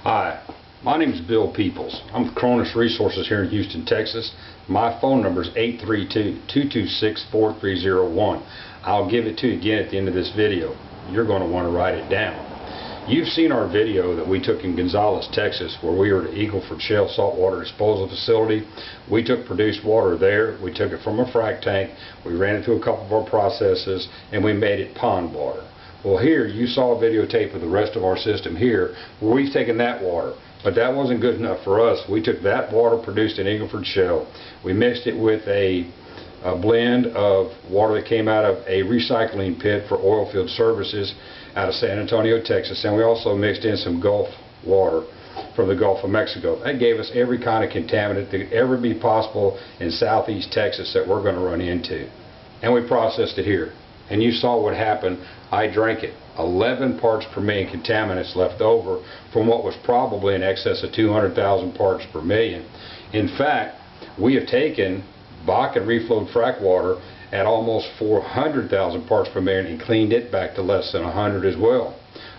Hi, my name is Bill Peoples. I'm with Cronus Resources here in Houston, Texas. My phone number is 832-226-4301. I'll give it to you again at the end of this video. You're going to want to write it down. You've seen our video that we took in Gonzales, Texas, where we were at Eagle Ford Shale Saltwater Disposal Facility. We took produced water there. We took it from a frac tank. We ran it through a couple of our processes, and we made it pond water. Well, here you saw a videotape of the rest of our system here where we've taken that water, but that wasn't good enough for us. We took that water produced in Eagle Ford Shale, we mixed it with a blend of water that came out of a recycling pit for oil field services out of San Antonio, Texas, and we also mixed in some Gulf water from the Gulf of Mexico. That gave us every kind of contaminant that could ever be possible in southeast Texas that we're going to run into. And we processed it here. And you saw what happened. I drank it. 11 parts per million contaminants left over from what was probably in excess of 200,000 parts per million. In fact, we have taken Bakken reflowed frac water at almost 400,000 parts per million and cleaned it back to less than 100 as well.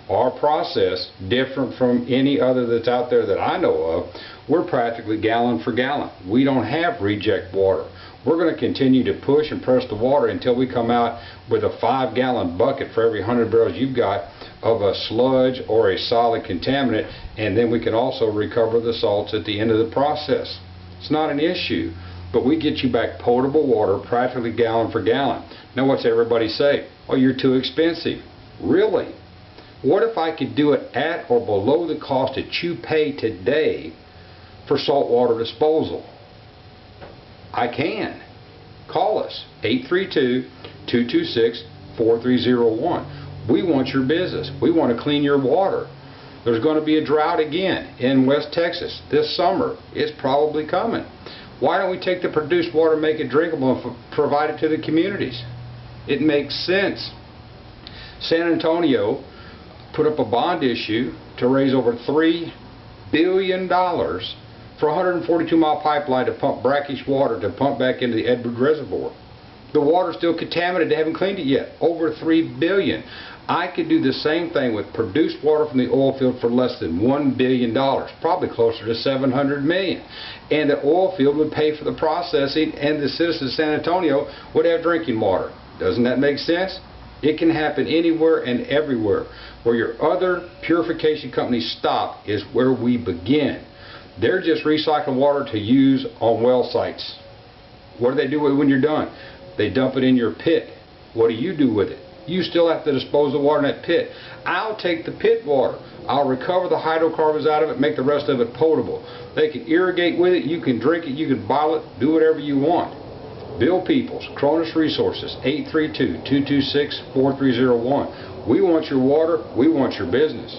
Our process, different from any other that's out there that I know of, we're practically gallon for gallon. We don't have reject water. We're going to continue to push and press the water until we come out with a 5-gallon bucket for every 100 barrels you've got of a sludge or a solid contaminant, and then we can also recover the salts at the end of the process. It's not an issue, but we get you back potable water practically gallon for gallon. Now what's everybody say? Oh, you're too expensive. Really? What if I could do it at or below the cost that you pay today for saltwater disposal? I can. Call us, 832-226-4301. We want your business. We want to clean your water. There's going to be a drought again in West Texas this summer. It's probably coming. Why don't we take the produced water, make it drinkable, and provide it to the communities? It makes sense. San Antonio put up a bond issue to raise over $3 billion for a 142-mile pipeline to pump brackish water to pump back into the Edward Reservoir. The water's still contaminated. They haven't cleaned it yet. Over $3 billion. I could do the same thing with produced water from the oil field for less than $1 billion, probably closer to $700 million. And the oil field would pay for the processing, and the citizens of San Antonio would have drinking water. Doesn't that make sense? It can happen anywhere and everywhere. Where your other purification companies stop is where we begin. They're just recycling water to use on well sites. What do they do with it when you're done? They dump it in your pit. What do you do with it? You still have to dispose of water in that pit. I'll take the pit water. I'll recover the hydrocarbons out of it, make the rest of it potable. They can irrigate with it. You can drink it. You can bottle it. Do whatever you want. Bill Peoples, Cronus Resources, 832-226-4301. We want your water. We want your business.